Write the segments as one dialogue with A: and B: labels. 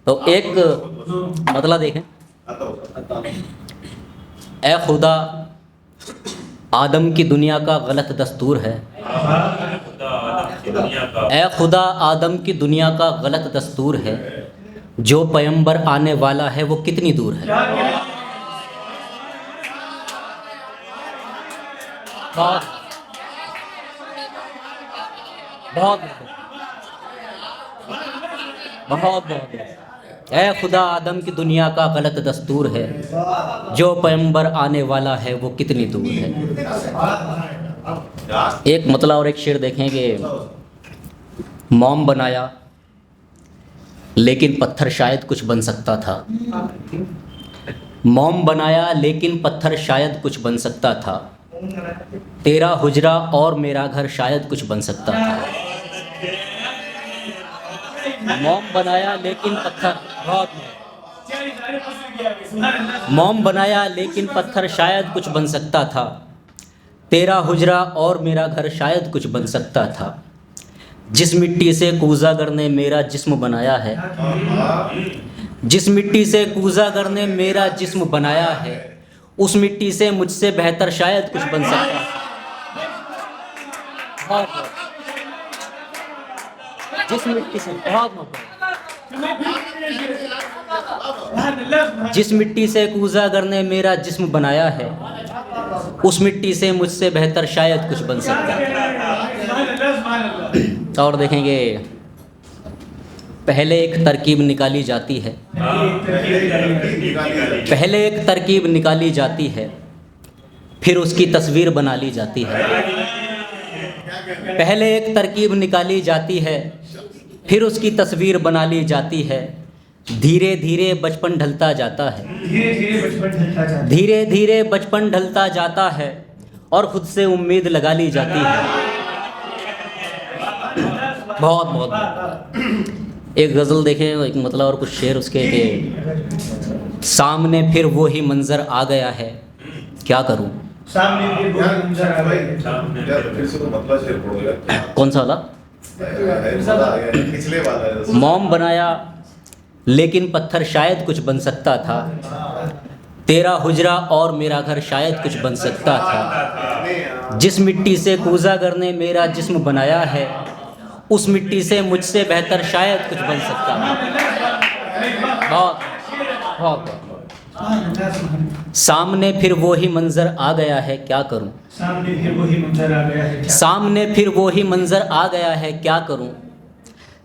A: तो एक मतलब देखें, ए खुदा आदम की दुनिया का गलत दस्तूर है। ए खुदा आदम की दुनिया का गलत दस्तूर है, जो पैगंबर आने वाला है वो कितनी दूर है। बहुत बहुत बहुत बहुत ए खुदा आदम की दुनिया का गलत दस्तूर है, जो पैगंबर आने वाला है वो कितनी दूर है। एक मतलब और एक शेर देखेंगे, मोम बनाया लेकिन पत्थर शायद कुछ बन सकता था। मोम बनाया लेकिन पत्थर शायद कुछ बन सकता था। तेरा हुजरा और मेरा घर शायद कुछ बन सकता था। मोम बनाया लेकिन पत्थर मोम बनाया लेकिन पत्थर शायद कुछ बन सकता था। तेरा हुजरा और मेरा घर शायद कुछ बन सकता था। जिस मिट्टी से कूज़ागर ने मेरा जिस्म बनाया है, जिस मिट्टी से कूज़ागर ने मेरा जिस्म बनाया है, उस मिट्टी से मुझसे बेहतर शायद कुछ बन सकता था। जिस मिट्टी से जिस मिट्टी से कूज़ागर ने मेरा जिस्म बनाया है, उस मिट्टी से मुझसे बेहतर शायद कुछ बन सकता है। और देखेंगे, पहले एक तरकीब निकाली जाती है, पहले एक तरकीब निकाली जाती है, फिर उसकी तस्वीर बना ली जाती है। पहले एक तरकीब निकाली जाती है, फिर उसकी तस्वीर बना ली जाती है। धीरे धीरे बचपन ढलता जाता है, धीरे धीरे बचपन ढलता जाता है, और खुद से उम्मीद लगा ली जाती है। बहुत बहुत एक गज़ल देखें, एक मतलब और कुछ शेर उसके के, सामने फिर वो ही मंजर आ गया है, क्या करूं। कौन सा वाला? मोम बनाया लेकिन पत्थर शायद कुछ बन सकता था। तेरा हुजरा और मेरा घर शायद कुछ बन सकता था। जिस मिट्टी से कूज़ागर ने मेरा जिस्म बनाया है, उस मिट्टी से मुझसे बेहतर शायद कुछ बन सकता है। बहुत बहुत सामने फिर वो ही मंजर आ गया है, क्या करूं। सामने फिर वो ही मंजर आ गया है, सामने फिर वो ही मंजर आ गया है, क्या करूं।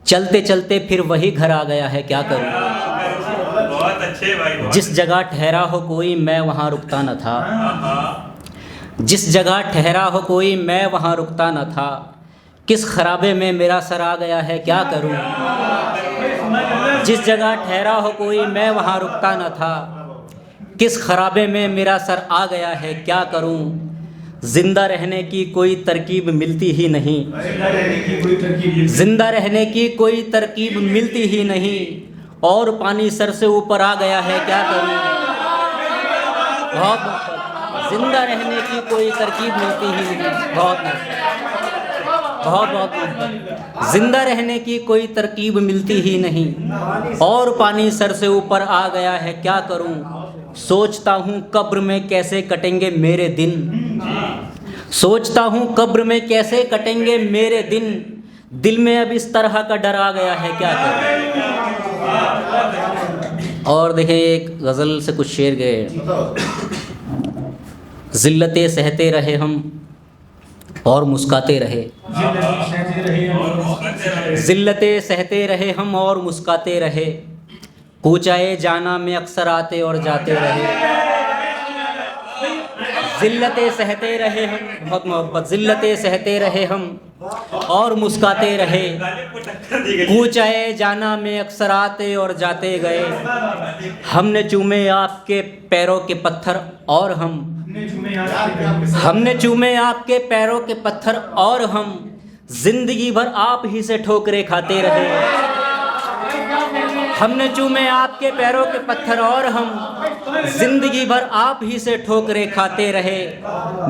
A: चलते चलते फिर वही घर आ गया है, क्या करूं।
B: बहुत अच्छे भाई।
A: जिस जगह ठहरा हो कोई मैं वहाँ रुकता न था, जिस जगह ठहरा हो कोई मैं वहाँ रुकता न था। किस खराबे में मेरा सर आ गया है, क्या करूं। जिस जगह ठहरा हो कोई मैं वहाँ रुकता न था। किस खराबे में मेरा सर आ गया है, क्या करूं। जिंदा रहने की कोई तरकीब मिलती ही नहीं, जिंदा रहने की कोई तरकीब मिलती ही नहीं, और पानी सर से ऊपर आ गया है, क्या करूं। बहुत जिंदा रहने की कोई तरकीब मिलती ही नहीं, बहुत बहुत जिंदा रहने की कोई तरकीब मिलती ही नहीं, और पानी सर से ऊपर आ गया है, क्या करूं। सोचता हूँ कब्र में कैसे कटेंगे मेरे दिन, सोचता हूँ कब्र में कैसे कटेंगे मेरे दिन। दिल में अब इस तरह का डर आ गया है, क्या करूं। और देखें, एक गज़ल से कुछ शेर गए। ज़िल्लतें सहते रहे हम और मुस्काते रहे, ज़िल्लतें सहते रहे हम और मुस्काते रहे। कूचाए जाना में अक्सर आते और जाते रहे। ज़िल्लतें सहते रहे हम, बहुत मोहब्बत, ज़िल्लतें सहते रहे हम और मुस्काते रहे। कूचाए जाना में अक्सर आते और जाते गए। हमने चूमे आपके पैरों के पत्थर और हमने चूमे आपके पैरों के पत्थर और हम जिंदगी भर आप ही से ठोकरे खाते रहे। हमने चूमे आपके पैरों के पत्थर और हम जिंदगी भर आप ही से ठोकरे खाते रहे।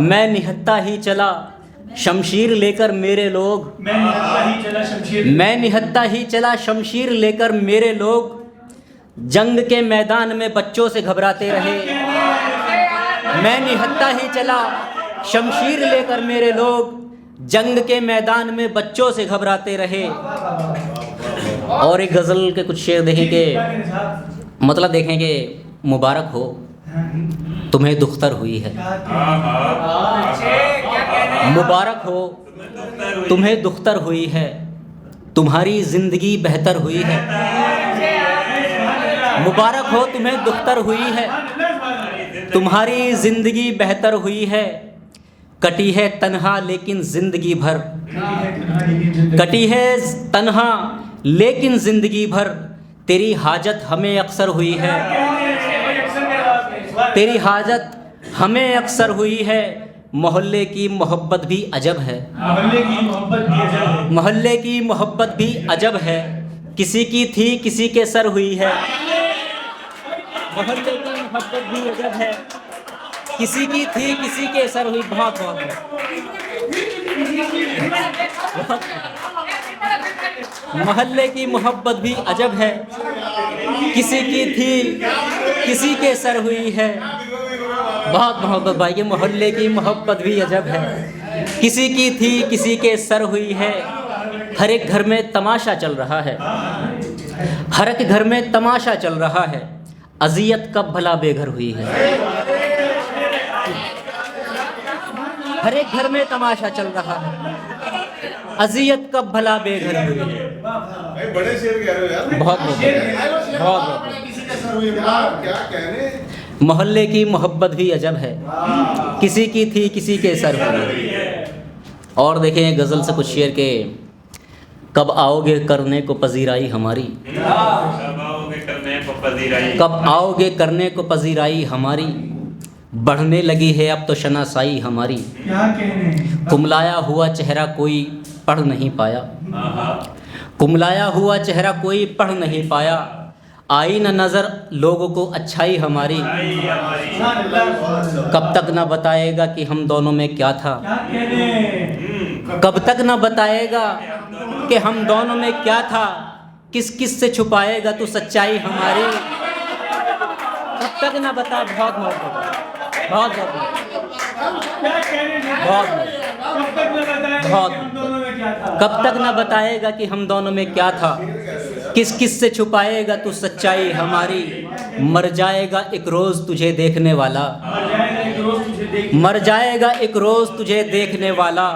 A: मैं निहत्ता ही चला शमशीर लेकर मेरे लोग, मैं निहत्ता ही चला शमशीर लेकर मेरे लोग। जंग के मैदान में बच्चों से घबराते रहे, मैं निहत्था ही चला शमशीर लेकर मेरे लोग, जंग के मैदान में बच्चों से घबराते रहे। और एक गज़ल के कुछ शेर देखेंगे, मतलब देखेंगे, मुबारक हो तुम्हें दुख्तर हुई है, मुबारक हो तुम्हें दुख्तर हुई है, तुम्हारी ज़िंदगी बेहतर हुई है, मुबारक हो तुम्हें दुख्तर हुई है, तुम्हारी ज़िंदगी बेहतर हुई है। कटी है तन्हा लेकिन ज़िंदगी भर, कटी है तन्हा लेकिन ज़िंदगी भर, तेरी हाजत हमें अक्सर हुई है, तेरी हाजत हमें अक्सर हुई है। मोहल्ले की मोहब्बत भी अजब है, मोहल्ले की मोहब्बत भी अजब है, किसी की थी किसी के सर हुई है, मोहल्ले की मोहब्बत भी अजब है, किसी की थी किसी के सर हुई। बहुत मोहल्ले की मोहब्बत भी अजब है, किसी की थी किसी के सर हुई है। बहुत मोहब्बत भाई, ये मोहल्ले की मोहब्बत भी अजब है, किसी की थी किसी के सर हुई है। हर एक घर में तमाशा चल रहा है, हर एक घर में तमाशा चल रहा है, अज़ियत कब भला बेघर हुई है। हर एक घर में तमाशा चल रहा है, अज़ियत कब भला बेघर हुई है।
C: बड़े शेर कह रहे हो यार,
A: बहुत
C: क्या कहने।
A: मोहल्ले की मोहब्बत भी अजब है, किसी की थी किसी के सर हुई। और देखें गज़ल से कुछ शेर के, कब आओगे करने को पजीराई हमारी,
B: कब आओगे करने को पजीराई,
A: कब आओगे करने को पजीराई हमारी, बढ़ने लगी है अब तो शनासाई हमारी। कुमलाया हुआ चेहरा कोई पढ़ नहीं पाया, कुमलाया हुआ चेहरा कोई पढ़ नहीं पाया, आई न नज़र लोगों को अच्छाई हमारी। कब तक न बताएगा कि हम दोनों में क्या था, कब तक न बताएगा कि हम दोनों में क्या था, किस किस से छुपाएगा तू सच्चाई हमारी। कब तक न बता, बहुत बहुत बहुत, कब तक न बताएगा कि हम दोनों में क्या था, किस किस से छुपाएगा तू सच्चाई हमारी। मर जाएगा एक रोज़ तुझे देखने वाला, मर जाएगा एक रोज़ तुझे देखने वाला,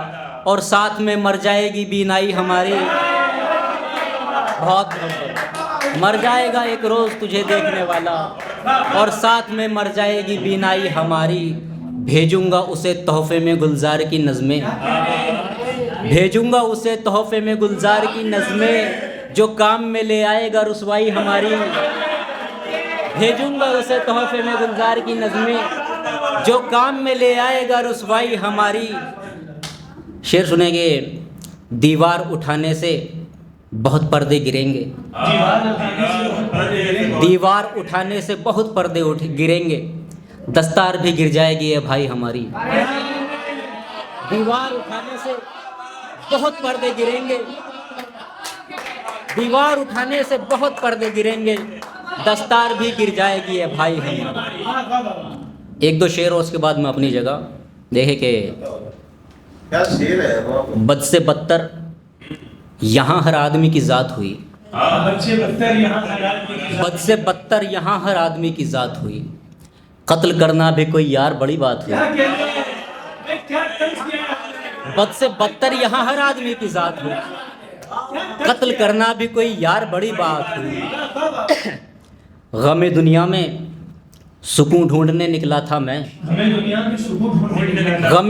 A: और साथ में मर जाएगी बीनाई हमारी। बहुत मर जाएगा एक रोज़ तुझे देखने वाला, और साथ में मर जाएगी बीनाई हमारी। भेजूंगा उसे तोहफे में गुलजार की नज़में, भेजूंगा उसे तोहफे में गुलजार की नज़में, जो काम में ले आएगा रुसवाई हमारी। भेजूंगा उसे तोहफे में गुलजार की नज़में, जो काम में ले आएगा रुसवाई हमारी। शेर सुनेंगे, दीवार उठाने से बहुत पर्दे गिरेंगे, दीवार उठाने से बहुत पर्दे गिरेंगे, दस्तार भी गिर जाएगी ये भाई हमारी। दीवार उठाने से बहुत पर्दे गिरेंगे, दीवार उठाने से बहुत पर्दे गिरेंगे, दस्तार भी गिर जाएगी ये भाई हमारी। एक दो शेर और उसके बाद मैं अपनी जगह देखे कि
C: क्या शेर है।
A: बद से बदतर यहाँ हर आदमी की ज़ात हुई, बद से बदतर यहाँ हर आदमी की ज़ात हुई, कत्ल करना भी कोई यार बड़ी बात हुई। बद से बदतर यहाँ हर आदमी की ज़ात हुई, कत्ल करना भी कोई यार बड़ी बात हुई। गमे दुनिया में सुकून ढूंढने निकला था मैं, गमे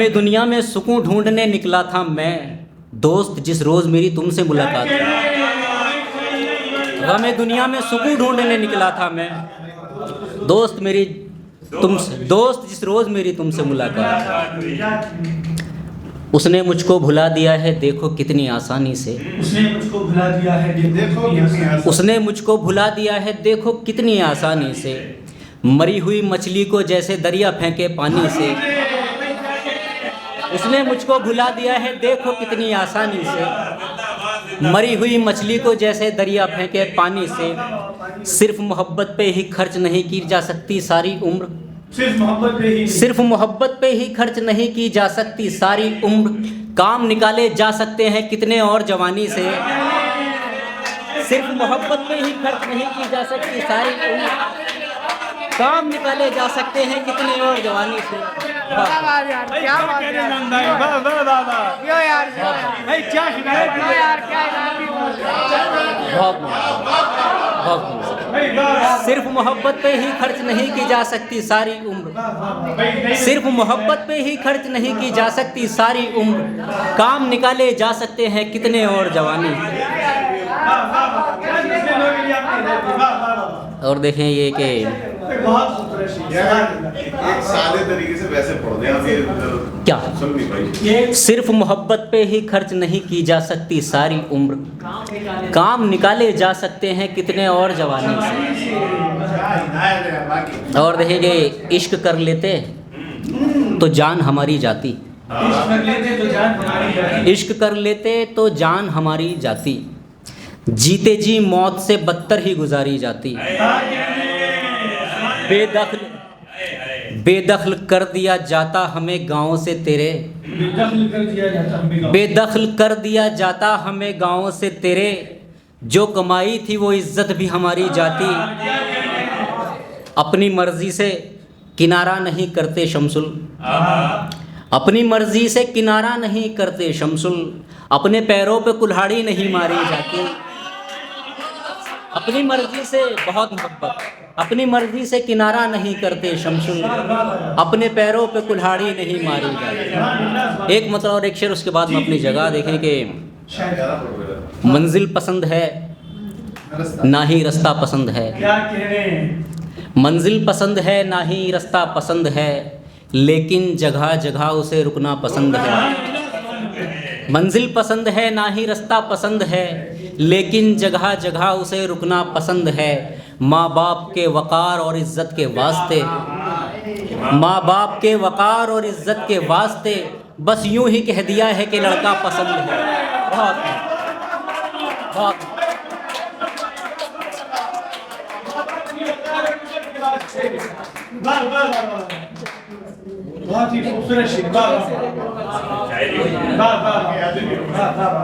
A: दुनिया में सुकून ढूंढने निकला था मैं, दोस्त जिस रोज़ मेरी तुमसे मुलाकात हुई। गमे दुनिया में सुकून ढूंढने निकला था मैं, दोस्त मेरी तुमसे, दोस्त जिस रोज़ मेरी तुमसे मुलाकात। उसने मुझको भुला दिया है देखो कितनी आसानी से,
D: उसने मुझको भुला दिया है देखो,
A: उसने मुझको भुला दिया है देखो कितनी आसानी से, मरी हुई मछली को जैसे दरिया फेंके पानी से। उसने मुझको भुला दिया है देखो कितनी आसानी से, मरी हुई मछली को जैसे दरिया फेंके पानी से, सिर्फ मोहब्बत पे ही खर्च नहीं की जा सकती सारी उम्र,
D: सिर्फ मोहब्बत पे ही
A: सिर्फ मोहब्बत पे ही खर्च नहीं की जा सकती सारी उम्र, काम निकाले जा सकते हैं कितने और जवानी से, सिर्फ मोहब्बत पे ही खर्च नहीं की जा सकती सारी उम्र, काम निकाले जा सकते हैं कितने और जवानी से।
E: क्या बात है यार,
D: भाई क्या शिकायत
E: क्यों यार, क्या इलाही बोल रहे हो?
A: बहुत सिर्फ मोहब्बत पे ही खर्च नहीं की जा सकती सारी उम्र, सिर्फ मोहब्बत पे ही खर्च नहीं की जा सकती सारी उम्र, काम निकाले जा सकते हैं कितने और जवानी से। और देखें ये कि
D: बहुत खूबसूरत
C: यार एक सादे तरीके से वैसे पढ़ दें आप, ये
A: क्या?
C: सुन नहीं पाई।
A: सिर्फ मोहब्बत पे ही खर्च नहीं की जा सकती सारी उम्र, काम निकाले जा सकते हैं कितने और जवानी से। और देखेंगे इश्क कर लेते तो जान हमारी जाती, इश्क कर लेते तो जान हमारी जाती, जीते जी मौत से बदतर ही गुजारी जाती, बेदखल कर दिया जाता हमें गाँव से तेरे, बेदखल कर दिया जाता हमें गाँव से तेरे, जो कमाई थी वो इज्जत भी हमारी जाती, अपनी मर्जी से किनारा नहीं करते शमसुल, अपनी मर्जी से किनारा नहीं करते शमसुल, अपने पैरों पे कुल्हाड़ी नहीं मारी जाती, अपनी मर्जी से बहुत मोहब्बत, अपनी मर्जी से किनारा नहीं करते शमसुल, अपने पैरों पे कुल्हाड़ी नहीं मारी जाती। एक मतलब और एक शेर, उसके बाद में अपनी जगह देखें कि मंजिल पसंद है ना ही रास्ता पसंद है,
D: क्या कह रहे हैं?
A: मंजिल पसंद है ना ही रास्ता पसंद है, लेकिन जगह जगह उसे रुकना पसंद है, मंजिल पसंद है ना ही रास्ता पसंद है, लेकिन जगह जगह उसे रुकना पसंद है, माँ बाप के वक़ार और इज़्ज़त के वास्ते, माँ बाप के वक़ार और इज़्ज़त के वास्ते, बस यूं ही कह दिया है कि लड़का पसंद है। बहुत बहुत
D: बहुत ही खूबसूरत शेर। वाह वाह
B: शायरी
D: वाह वाह वाह वाह वाह।